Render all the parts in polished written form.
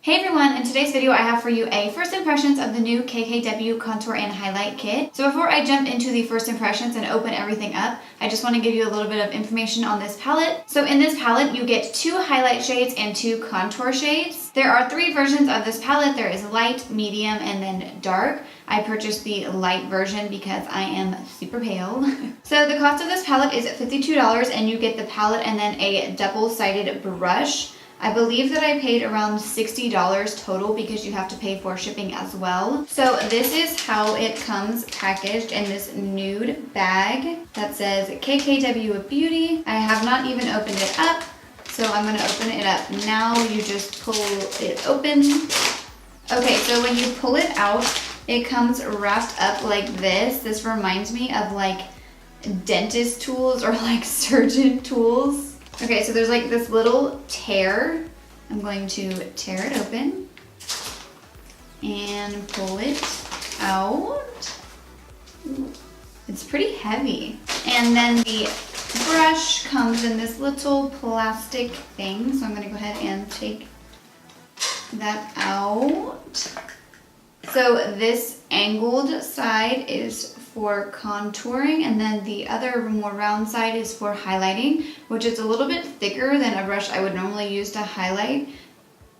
Hey everyone, in today's video I have for you a first impressions of the new KKW Contour and Highlight Kit. So before I jump into the first impressions and open everything up, I just want to give you a little bit of information on this palette. So in this palette you get 2 highlight shades and 2 contour shades. There are 3 versions of this palette. There is light, medium, and then dark. I purchased the light version because I am super pale. So the cost of this palette is $52 and you get the palette and then a double-sided brush. I believe that I paid around $60 total because you have to pay for shipping as well. So this is how it comes packaged in this nude bag that says KKW Beauty. I have not even opened it up, so I'm going to open it up now. You just pull it open. Okay, so when you pull it out, it comes wrapped up like this. This reminds me of like dentist tools or like surgeon tools. Okay, so there's like this little tear. I'm going to tear it open and pull it out. It's pretty heavy. And then the brush comes in this little plastic thing. So I'm gonna go ahead and take that out. So this angled side is for contouring, and then the other more round side is for highlighting, which is a little bit thicker than a brush I would normally use to highlight.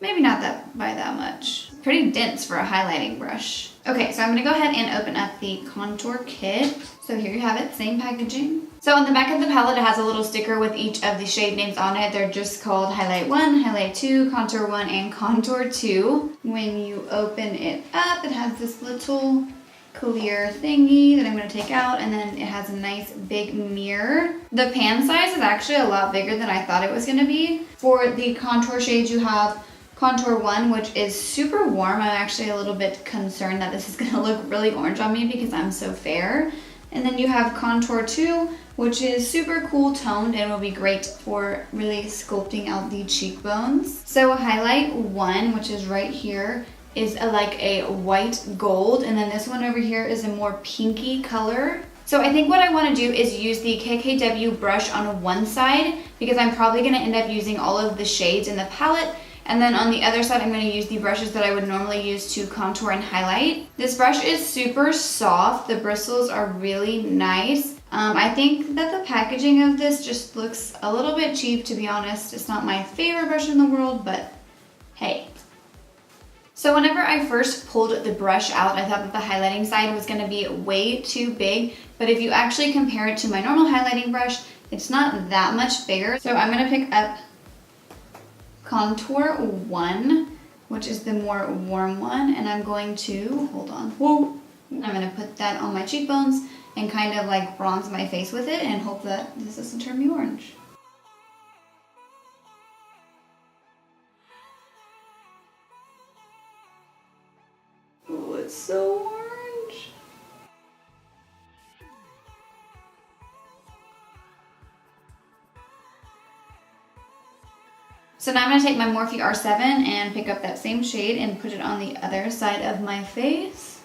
Maybe not by that much. Pretty dense for a highlighting brush. Okay, so I'm gonna go ahead and open up the contour kit. So here you have it, same packaging. So on the back of the palette, it has a little sticker with each of the shade names on it. They're just called Highlight 1, Highlight 2, Contour 1, and Contour 2. When you open it up, it has this little clear thingy that I'm going to take out, and then it has a nice big mirror. The pan size is actually a lot bigger than I thought it was going to be. For the contour shades, you have Contour 1, which is super warm. I'm actually a little bit concerned that this is going to look really orange on me because I'm so fair. And then you have Contour 2, which is super cool toned and will be great for really sculpting out the cheekbones. So Highlight 1, which is right here, is like a white gold, and then this one over here is a more pinky color. So I think what I want to do is use the KKW brush on one side because I'm probably going to end up using all of the shades in the palette, and then on the other side I'm going to use the brushes that I would normally use to contour and highlight. This brush is super soft. The bristles are really nice. I think that the packaging of this just looks a little bit cheap, to be honest. It's not my favorite brush in the world, but hey. So whenever I first pulled the brush out, I thought that the highlighting side was going to be way too big, but if you actually compare it to my normal highlighting brush, it's not that much bigger. So I'm going to pick up Contour 1, which is the more warm one, and I'm going to, hold on, whoa, I'm going to put that on my cheekbones and kind of like bronze my face with it and hope that this doesn't turn me orange. It's so orange. So now I'm going to take my Morphe R7 and pick up that same shade and put it on the other side of my face.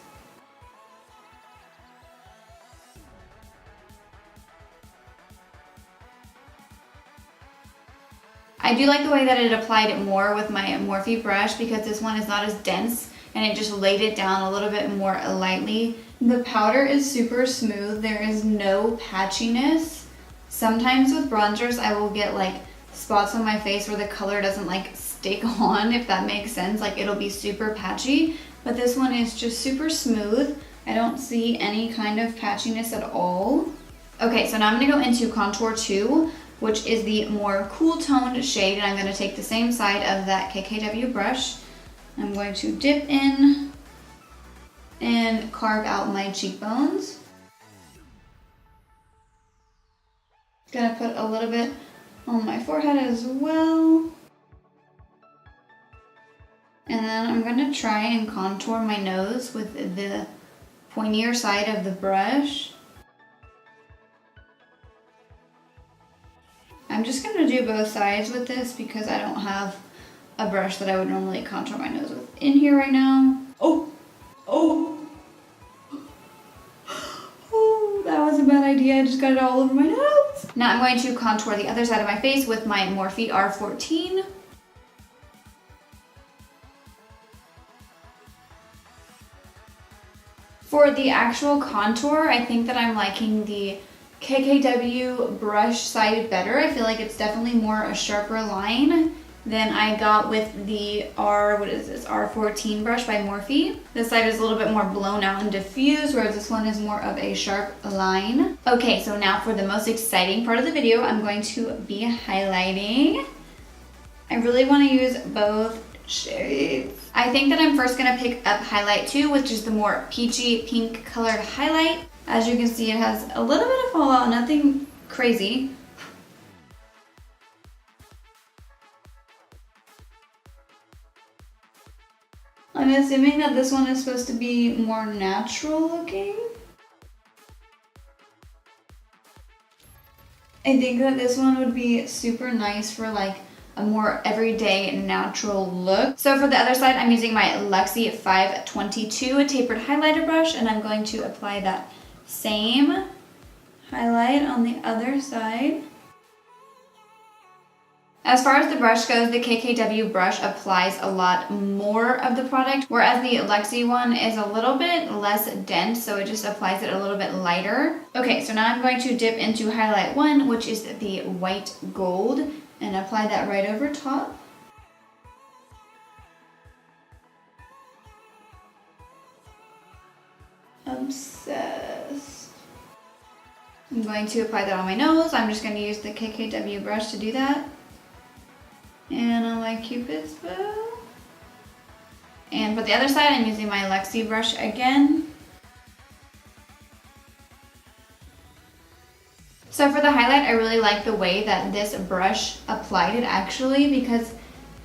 I do like the way that it applied it more with my Morphe brush because this one is not as dense, and it just laid it down a little bit more lightly. The powder is super smooth. There is no patchiness. Sometimes with bronzers, I will get like spots on my face where the color doesn't like stick on, if that makes sense. Like it'll be super patchy, but this one is just super smooth. I don't see any kind of patchiness at all. Okay, so now I'm gonna go into Contour 2, which is the more cool toned shade, and I'm gonna take the same side of that KKW brush. I'm going to dip in and carve out my cheekbones. Gonna put a little bit on my forehead as well. And then I'm gonna try and contour my nose with the pointier side of the brush. I'm just gonna do both sides with this because I don't have a brush that I would normally contour my nose with in here right now. Oh, that was a bad idea. I just got it all over my nose. Now I'm going to contour the other side of my face with my Morphe R14. For the actual contour, I think that I'm liking the KKW brush side better. I feel like it's definitely more a sharper line than I got with the R14 brush by Morphe. This side is a little bit more blown out and diffused, whereas this one is more of a sharp line. Okay, so now for the most exciting part of the video, I'm going to be highlighting. I really want to use both shades. I think that I'm first going to pick up highlight 2, which is the more peachy pink colored highlight. As you can see, it has a little bit of fallout, nothing crazy. I'm assuming that this one is supposed to be more natural looking. I think that this one would be super nice for like a more everyday natural look. So for the other side, I'm using my Luxie 522 tapered highlighter brush, and I'm going to apply that same highlight on the other side. As far as the brush goes, the KKW brush applies a lot more of the product, whereas the Luxie one is a little bit less dense, so it just applies it a little bit lighter. Okay, so now I'm going to dip into highlight 1, which is the white gold, and apply that right over top. Obsessed. I'm going to apply that on my nose. I'm just going to use the KKW brush to do that. And on my Cupid's bow. And for the other side, I'm using my Luxie brush again. So for the highlight, I really like the way that this brush applied it actually, because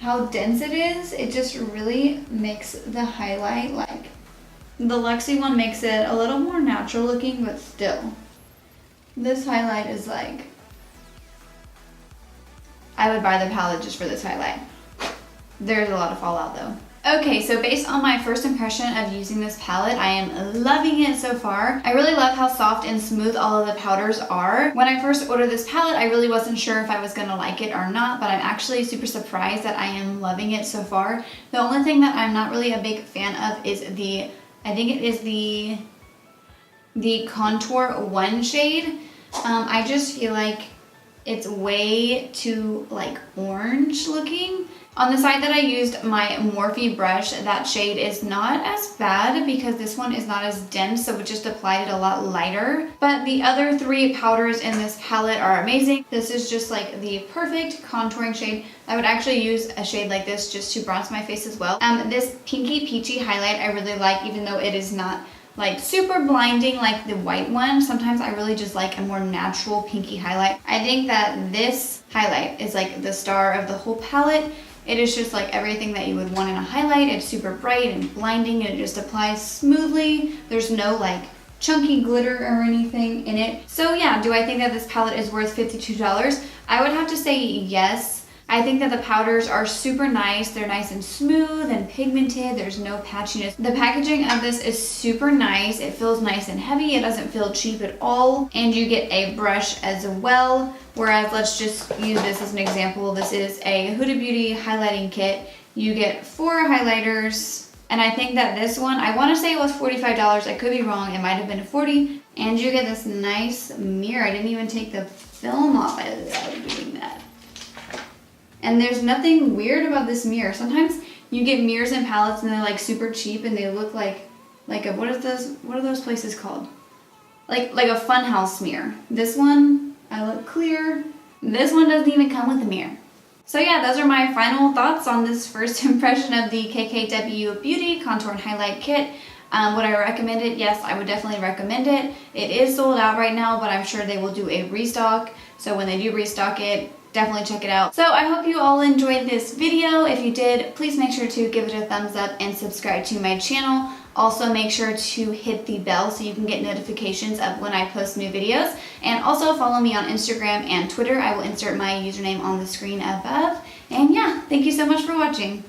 how dense it is, it just really makes the highlight, like the Luxie one makes it a little more natural looking, but still. This highlight is like, I would buy the palette just for this highlight. There's a lot of fallout though. Okay, so based on my first impression of using this palette, I am loving it so far. I really love how soft and smooth all of the powders are. When I first ordered this palette, I really wasn't sure if I was gonna like it or not, but I'm actually super surprised that I am loving it so far. The only thing that I'm not really a big fan of is I think it is the Contour 1 shade. I just feel like it's way too like orange looking. On the side that I used my Morphe brush, that shade is not as bad because this one is not as dense, so it just applied it a lot lighter. But the other 3 powders in this palette are amazing. This is just like the perfect contouring shade. I would actually use a shade like this just to bronze my face as well. This pinky peachy highlight I really like, even though it is not like super blinding like the white one. Sometimes I really just like a more natural pinky highlight. I think that this highlight is like the star of the whole palette. It is just like everything that you would want in a highlight. It's super bright and blinding, and it just applies smoothly. There's no like chunky glitter or anything in it. So yeah, do I think that this palette is worth $52? I would have to say yes. I think that the powders are super nice. They're nice and smooth and pigmented. There's no patchiness. The packaging of this is super nice. It feels nice and heavy. It doesn't feel cheap at all. And you get a brush as well. Whereas, let's just use this as an example. This is a Huda Beauty highlighting kit. You get 4 highlighters. And I think that this one, I want to say it was $45. I could be wrong. It might have been $40. And you get this nice mirror. I didn't even take the film off. I love doing that. And there's nothing weird about this mirror. Sometimes you get mirrors and palettes and they're like super cheap and they look like a, what are those places called? Like a funhouse mirror. This one, I look clear. This one doesn't even come with a mirror. So yeah, those are my final thoughts on this first impression of the KKW Beauty Contour and Highlight Kit. Would I recommend it? Yes, I would definitely recommend it. It is sold out right now, but I'm sure they will do a restock. So when they do restock it, definitely check it out. So I hope you all enjoyed this video. If you did, please make sure to give it a thumbs up and subscribe to my channel. Also make sure to hit the bell so you can get notifications of when I post new videos. And also follow me on Instagram and Twitter. I will insert my username on the screen above. And yeah, thank you so much for watching.